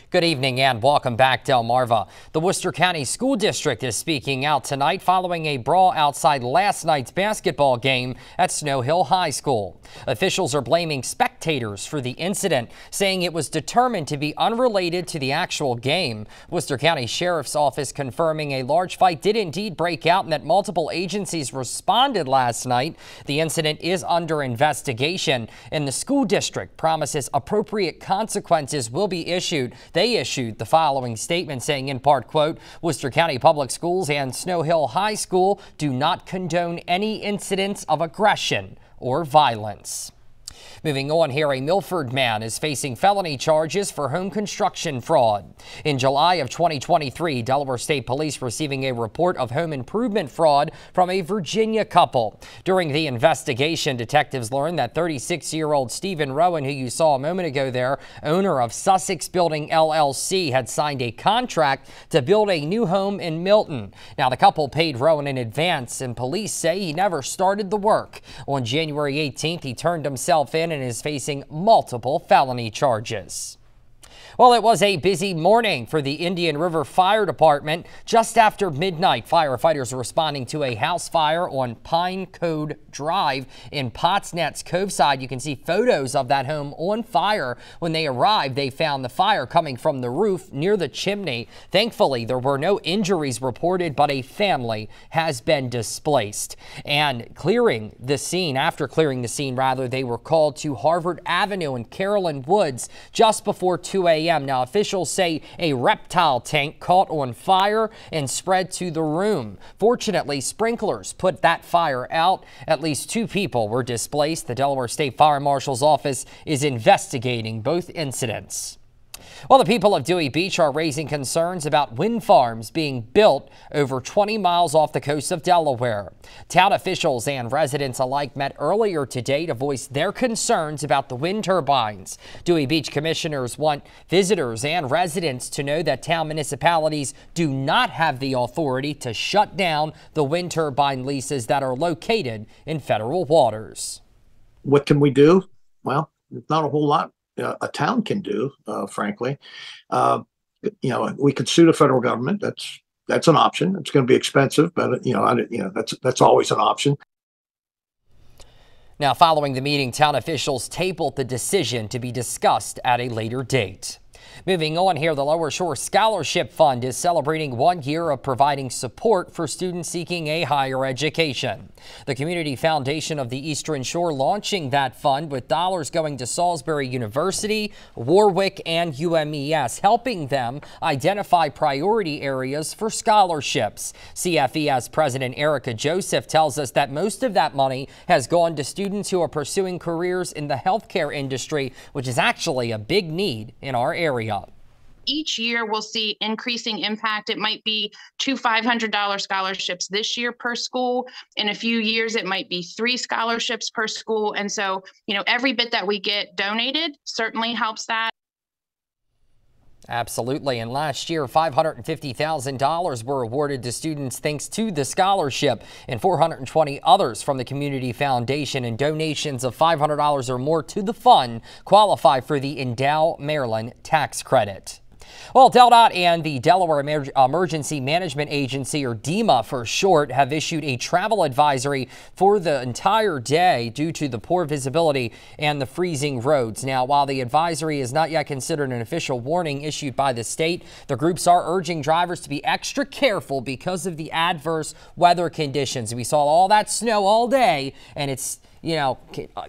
Good evening and welcome back, Delmarva. The Worcester County School District is speaking out tonight following a brawl outside last night's basketball game at Snow Hill High School. Officials are blaming spectators for the incident, saying it was determined to be unrelated to the actual game. Worcester County Sheriff's Office confirming a large fight did indeed break out and that multiple agencies responded last night. The incident is under investigation, and the school district promises appropriate consequences will be issued. They issued the following statement saying in part, quote, Worcester County Public Schools and Snow Hill High School do not condone any incidents of aggression or violence. Moving on here, a Milford man is facing felony charges for home construction fraud. In July of 2023, Delaware State Police receiving a report of home improvement fraud from a Virginia couple. During the investigation, detectives learned that 36-year-old Stephen Rowan, who you saw a moment ago there, owner of Sussex Building LLC, had signed a contract to build a new home in Milton. Now, the couple paid Rowan in advance, and police say he never started the work. On January 18th, he turned himself in and is facing multiple felony charges. Well, it was a busy morning for the Indian River Fire Department. Just after midnight, firefighters responding to a house fire on Pine Code Drive in Potsnet's Coveside. You can see photos of that home on fire. When they arrived, they found the fire coming from the roof near the chimney. Thankfully, there were no injuries reported, but a family has been displaced. And after clearing the scene, they were called to Harvard Avenue in Carolyn Woods just before 2 a.m. Now, officials say a reptile tank caught on fire and spread to the room. Fortunately, sprinklers put that fire out. At least 2 people were displaced. The Delaware State Fire Marshal's office is investigating both incidents. Well, the people of Dewey Beach are raising concerns about wind farms being built over 20 miles off the coast of Delaware. Town officials and residents alike met earlier today to voice their concerns about the wind turbines. Dewey Beach commissioners want visitors and residents to know that town municipalities do not have the authority to shut down the wind turbine leases that are located in federal waters. What can we do? Well, not a whole lot. A town can do, frankly. We could sue the federal government. That's an option. It's going to be expensive, but that's always an option. Now, following the meeting, town officials tabled the decision to be discussed at a later date. Moving on here, the Lower Shore Scholarship Fund is celebrating 1 year of providing support for students seeking a higher education. The Community Foundation of the Eastern Shore launching that fund with dollars going to Salisbury University, Warwick, and UMES, helping them identify priority areas for scholarships. CFES President Erica Joseph tells us that most of that money has gone to students who are pursuing careers in the healthcare industry, which is actually a big need in our area. Each year we'll see increasing impact. It might be 2 $500 scholarships this year per school. In a few years, it might be 3 scholarships per school. And so, every bit that we get donated certainly helps that. Absolutely. And last year, $550,000 were awarded to students thanks to the scholarship, and 420 others from the Community Foundation, and donations of $500 or more to the fund qualify for the Endow Maryland tax credit. Well, DelDOT and the Delaware Emergency Management Agency, or DEMA for short, have issued a travel advisory for the entire day due to the poor visibility and the freezing roads. Now, while the advisory is not yet considered an official warning issued by the state, the groups are urging drivers to be extra careful because of the adverse weather conditions. We saw all that snow all day, and it's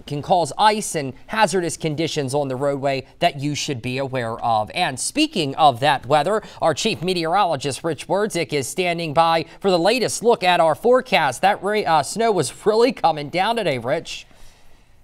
can cause ice and hazardous conditions on the roadway that you should be aware of. And speaking of that weather, our chief meteorologist, Rich Werdzik, is standing by for the latest look at our forecast. That snow was really coming down today, Rich.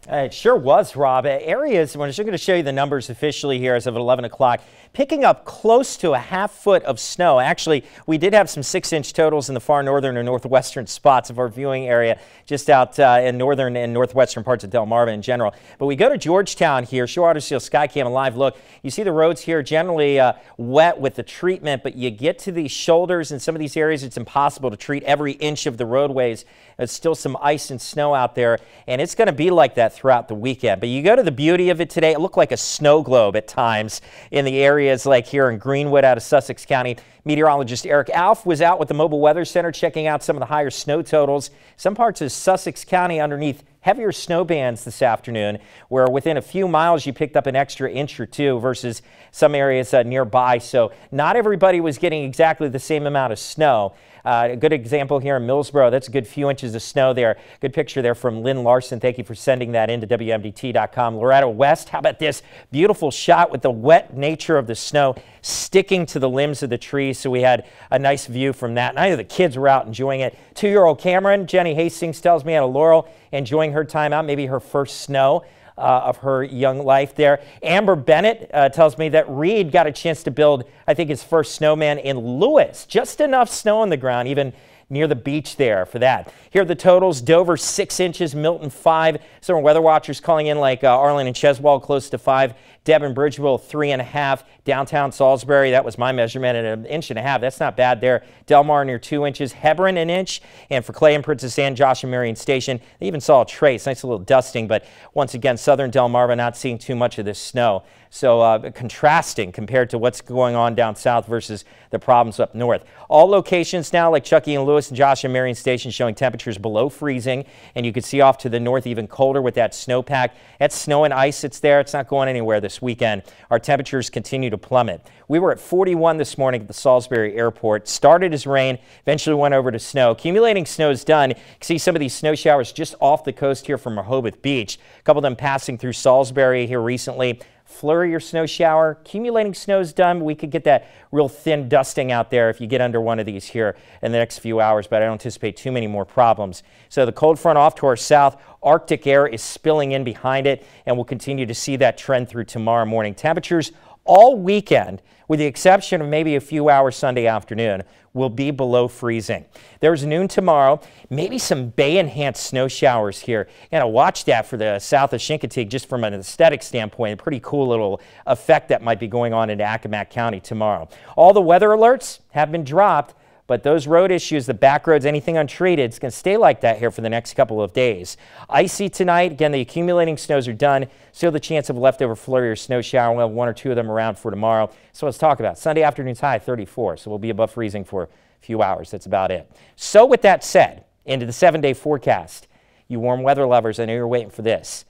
It sure was, Rob. Areas, I'm just going to show you the numbers officially here as of 11 o'clock, picking up close to a ½ foot of snow. Actually, we did have some 6-inch totals in the far northern or northwestern spots of our viewing area, just out in northern and northwestern parts of Delmarva in general. But we go to Georgetown here, Shore Seal Skycam, a live look. You see the roads here generally wet with the treatment, but you get to these shoulders in some of these areas, it's impossible to treat every inch of the roadways. There's still some ice and snow out there, and it's going to be like that throughout the weekend. But you go to the beauty of it today, it looked like a snow globe at times in the areas like here in Greenwood out of Sussex County. Meteorologist Eric Alf was out with the Mobile Weather Center checking out some of the higher snow totals. Some parts of Sussex County underneath heavier snow bands this afternoon, where within a few miles you picked up an extra inch or two versus some areas nearby. So not everybody was getting exactly the same amount of snow. A good example here in Millsboro, that's a good few inches of snow there. Good picture there from Lynn Larson. Thank you for sending that into WMDT.com. Loretta West, how about this beautiful shot with the wet nature of the snow sticking to the limbs of the trees. So we had a nice view from that. And I know the kids were out enjoying it. 2-year-old Cameron, Jenny Hastings tells me out of Laurel, enjoying her time out, maybe her first snow of her young life there. Amber Bennett tells me that Reed got a chance to build, I think, his first snowman in Lewis. Just enough snow on the ground, even near the beach there for that. Here are the totals. Dover 6 inches, Milton 5. Some weather watchers calling in like Arlen and Cheswold close to 5. Devon Bridgeville 3.5. Downtown Salisbury, that was my measurement, at 1.5 inches. That's not bad there. Delmar near 2 inches. Hebron 1 inch. And for Clay and Princess Anne, Josh and Marion Station, they even saw a trace. Nice little dusting, but once again, southern Delmarva not seeing too much of this snow. So contrasting compared to what's going on down south versus the problems up north. All locations now like Chucky and Lewis and Josh and Marion Station showing temperatures below freezing. And you can see off to the north even colder with that snowpack. That snow and ice, it's there. It's not going anywhere this weekend. Our temperatures continue to plummet. We were at 41 this morning at the Salisbury Airport. Started as rain, eventually went over to snow. Accumulating snow is done. You can see some of these snow showers just off the coast here from Rehoboth Beach. A couple of them passing through Salisbury here recently. Flurry or snow shower. Accumulating snow is done. We could get that real thin dusting out there if you get under one of these here in the next few hours, but I don't anticipate too many more problems. So the cold front off to our south, Arctic air is spilling in behind it, and we'll continue to see that trend through tomorrow morning. Temperatures all weekend, with the exception of maybe a few hours Sunday afternoon, will be below freezing. There's noon tomorrow, maybe some bay-enhanced snow showers here. You gotta watch that for the south of Chincoteague just from an aesthetic standpoint. A pretty cool little effect that might be going on in Accomack County tomorrow. All the weather alerts have been dropped, but those road issues, the back roads, anything untreated, it's going to stay like that here for the next couple of days. Icy tonight. Again, the accumulating snows are done. Still the chance of leftover flurry or snow shower. We'll have 1 or 2 of them around for tomorrow. So let's talk about Sunday afternoon's high, 34. So we'll be above freezing for a few hours. That's about it. So with that said, into the 7-day forecast. You warm weather lovers, I know you're waiting for this.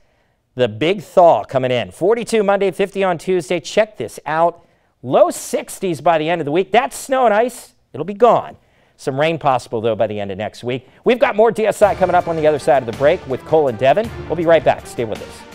The big thaw coming in. 42 Monday, 50 on Tuesday. Check this out. Low 60s by the end of the week. That's snow and ice. It'll be gone. Some rain possible, though, by the end of next week. We've got more DSI coming up on the other side of the break with Cole and Devin. We'll be right back. Stay with us.